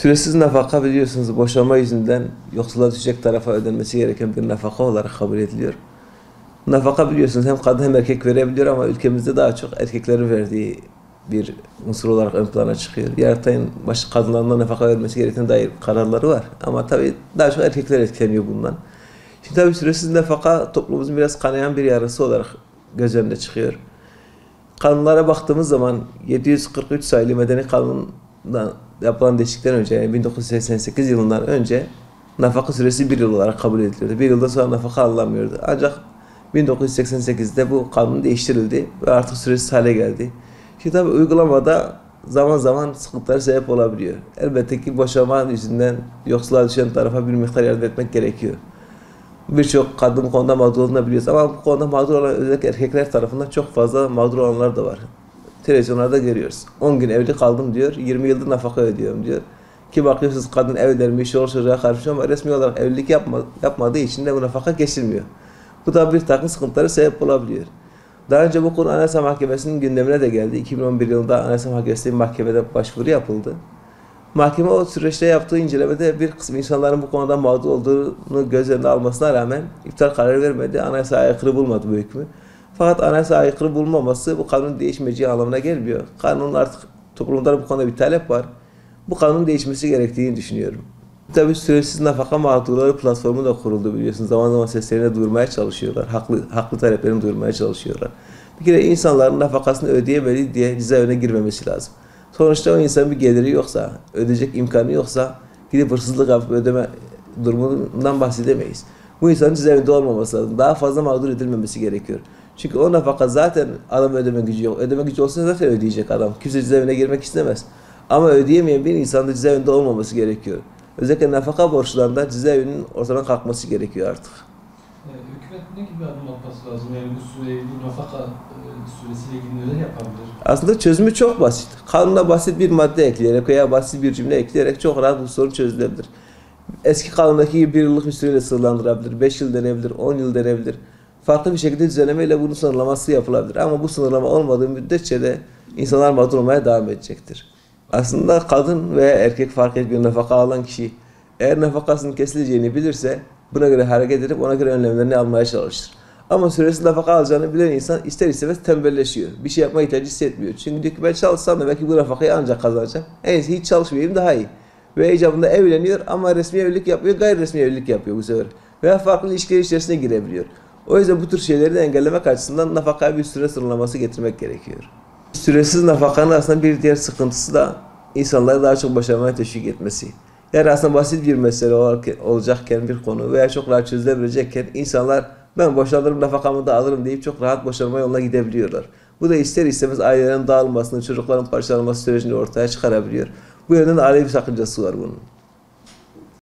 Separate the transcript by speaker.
Speaker 1: Süresiz nafaka biliyorsunuz boşanma yüzünden yoksula düşecek tarafa ödenmesi gereken bir nafaka olarak kabul ediliyor. Nafaka biliyorsunuz hem kadın hem erkek verebiliyor ama ülkemizde daha çok erkeklerin verdiği bir unsur olarak ön plana çıkıyor. Yargıtay'ın başka kadınlarına nafaka vermesi gerektiğine dair kararları var. Ama tabii daha çok erkekler etkileniyor bundan. Şimdi tabii süresiz nafaka toplumumuzun biraz kanayan bir yarası olarak göz önüne çıkıyor. Kanunlara baktığımız zaman 743 sayılı Medeni Kanun'dan yapılan değişiklikten önce yani 1988 yılından önce nafaka süresi bir yıl olarak kabul ediliyordu. Bir yıldan sonra nafaka alınamıyordu. Ancak 1988'de bu kanun değiştirildi ve artık süresiz hale geldi. Şimdi tabii uygulamada zaman zaman sıkıntılar sebep olabiliyor. Elbette ki boşanma yüzünden yoksula düşen tarafa bir miktar yardım etmek gerekiyor. Birçok kadın bu konuda mağdur olduğunu biliyoruz ama bu konuda mağdur olan özellikle erkekler tarafından çok fazla mağdur olanlar da var. Televizyonlarda görüyoruz. 10 gün evli kaldım diyor, 20 yıldır nafaka ödüyorum diyor. Ki bakıyorsunuz kadın evlenmiş, çoluk çocuğa karışmış ama resmi olarak evlilik yapmadığı için de bu nafaka geçilmiyor. Bu da bir takım sıkıntılara sebep olabiliyor. Daha önce bu konu Anayasa Mahkemesi'nin gündemine de geldi. 2011 yılında Anayasa Mahkemesi'nin mahkemede başvuru yapıldı. Mahkeme o süreçte yaptığı incelemede bir kısım insanların bu konuda mağdur olduğunu göz önüne almasına rağmen iptal kararı vermedi. Anayasaya aykırı bulmadı bu hükmü. Fakat anayasaya aykırı bulunmaması bu kanunun değişmeyeceği anlamına gelmiyor. Kanunun artık toplumda bu konuda bir talep var. Bu kanunun değişmesi gerektiğini düşünüyorum. Tabii süresiz nafaka mağdurları platformu da kuruldu biliyorsunuz. Zaman zaman seslerini duyurmaya çalışıyorlar. Haklı taleplerini duyurmaya çalışıyorlar. Bir kere insanların nafakasını ödeyemedi diye cezaevine girmemesi lazım. Sonuçta o insanın bir geliri yoksa, ödeyecek imkanı yoksa gidip hırsızlık yapıp ödeme durumundan bahsedemeyiz. Bu insanın cezaevinde olmaması lazım. Daha fazla mağdur edilmemesi gerekiyor. Çünkü o nafaka zaten adam ödeme gücü yok. Ödeme gücü olsa zaten ödeyecek adam. Kimse cezaevine girmek istemez. Ama ödeyemeyen bir insanın da cezaevinde olmaması gerekiyor. Özellikle nafaka borçlarında cezaevinin ortadan kalkması gerekiyor artık.
Speaker 2: Hükümet ne gibi adım atması lazım? Yani bu süreyi, bu nafaka süresiyle ilgili neler yapabilir?
Speaker 1: Aslında çözümü çok basit. Kanuna basit bir madde ekleyerek veya basit bir cümle ekleyerek çok rahat bu sorun çözülebilir. Eski kanundaki gibi bir yıllık bir süreyle sınırlandırabilir, 5 yıl denebilir, 10 yıl denebilir. Farklı bir şekilde düzenlemeyle bunun sınırlaması yapılabilir. Ama bu sınırlama olmadığı müddetçe de insanlar mağdur olmaya devam edecektir. Aslında kadın veya erkek fark etmiyor nafaka alan kişi eğer nafakasının kesileceğini bilirse buna göre hareket edip ona göre önlemlerini almaya çalışır. Ama süresiz nafaka alacağını bilen insan ister istemez tembelleşiyor. Bir şey yapma ihtiyacı hissetmiyor. Çünkü diyor ki ben çalışsam da belki bu nafakayı ancak kazanacağım. En iyisi hiç çalışmayayım daha iyi. Ve icabında evleniyor ama resmi evlilik yapıyor, gayri resmi evlilik yapıyor bu sefer. Veya farklı ilişkiler içerisine girebiliyor. O yüzden bu tür şeyleri de engellemek açısından nafakaya bir süre sınırlaması getirmek gerekiyor. Süresiz nafakanın aslında bir diğer sıkıntısı da insanları daha çok boşanmaya teşvik etmesi. Yani aslında basit bir mesele olacakken bir konu veya çok rahat çözülebilecekken insanlar ben boşanırım nafakamı da alırım deyip çok rahat boşanma yoluna gidebiliyorlar. Bu da ister istemez ailelerin dağılmasını, çocukların parçalanması sürecini ortaya çıkarabiliyor. Bu yönden aile bir sakıncası var bunun.